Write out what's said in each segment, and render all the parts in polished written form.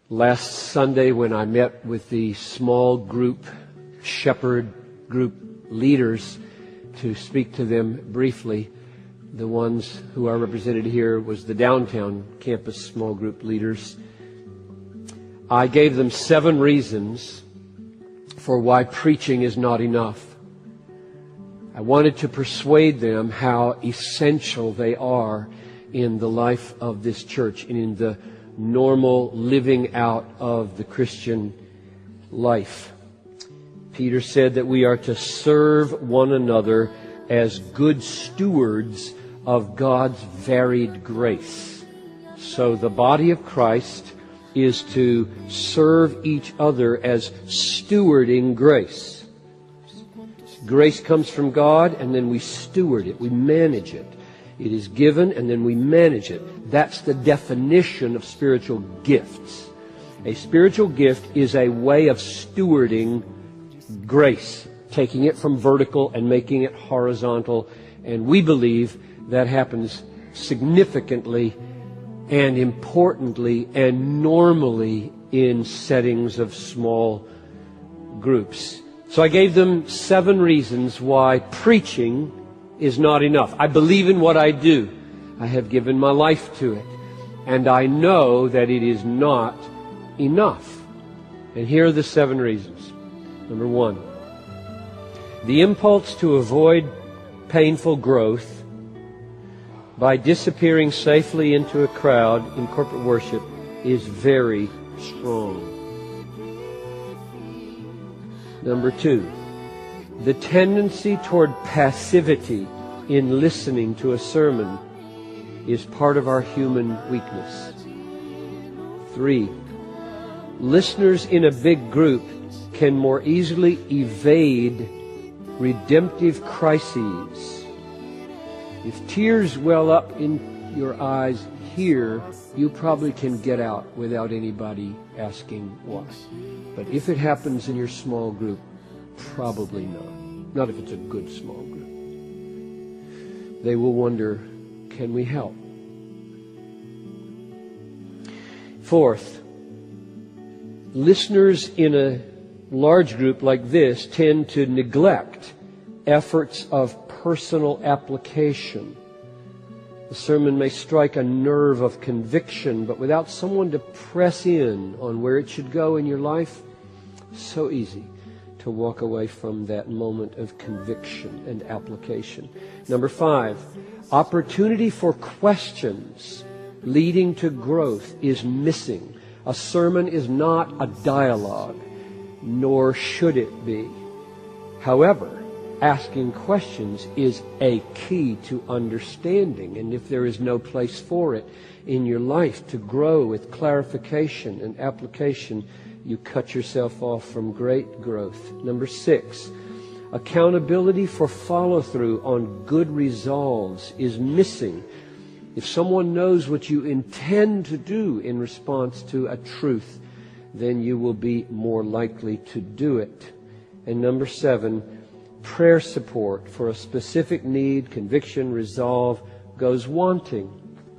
Last Sunday when I met with the small group, shepherd group leaders to speak to them briefly, the ones who are represented here was the downtown campus small group leaders. I gave them 7 reasons for why preaching is not enough. I wanted to persuade them how essential they are in the life of this church and in the normal living out of the Christian life. Peter said that we are to serve one another as good stewards of God's varied grace. So the body of Christ is to serve each other as stewarding grace. Grace comes from God, and then we steward it, we manage it. It is given, and then we manage it. That's the definition of spiritual gifts. A spiritual gift is a way of stewarding grace, taking it from vertical and making it horizontal. And we believe that happens significantly and importantly and normally in settings of small groups. So I gave them 7 reasons why preaching is not enough. I believe in what I do. I have given my life to it. And I know that it is not enough. And here are the 7 reasons. Number 1, the impulse to avoid painful growth by disappearing safely into a crowd in corporate worship is very strong. Number 2, the tendency toward passivity in listening to a sermon is part of our human weakness. 3, listeners in a big group can more easily evade redemptive crises. If tears well up in your eyes here, you probably can get out without anybody asking why. But if it happens in your small group, probably not. Not if it's a good small group. They will wonder, can we help? 4th, listeners in a large group like this tend to neglect efforts of personal application. The sermon may strike a nerve of conviction, but without someone to press in on where it should go in your life, so easy to walk away from that moment of conviction and application. Number 5, opportunity for questions leading to growth is missing. A sermon is not a dialogue, nor should it be. However, asking questions is a key to understanding, and if there is no place for it in your life to grow with clarification and application, you cut yourself off from great growth. Number 6, accountability for follow-through on good resolves is missing. If someone knows what you intend to do in response to a truth, then you will be more likely to do it. And number 7, prayer support for a specific need, conviction, resolve goes wanting.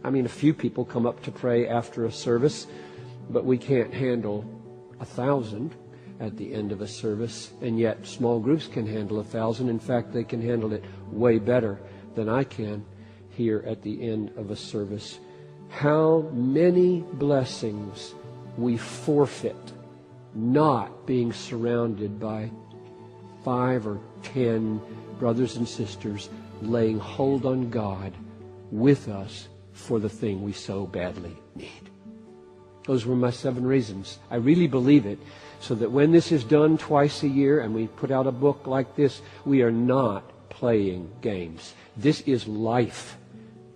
I mean, a few people come up to pray after a service, but we can't handle 1,000 at the end of a service, and yet small groups can handle 1,000. In fact, they can handle it way better than I can here at the end of a service. How many blessings we forfeit not being surrounded by 5 or 10 brothers and sisters laying hold on God with us for the thing we so badly need. Those were my 7 reasons. I really believe it, so that when this is done twice a year and we put out a book like this, we are not playing games. This is life.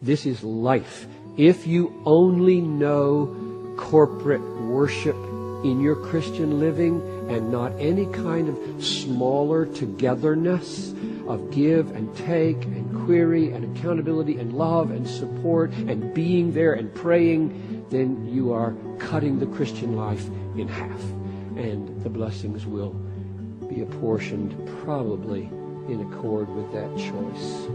This is life. If you only know corporate worship in your Christian living and not any kind of smaller togetherness of give and take and query and accountability and love and support and being there and praying, then you are cutting the Christian life in half. And the blessings will be apportioned probably in accord with that choice.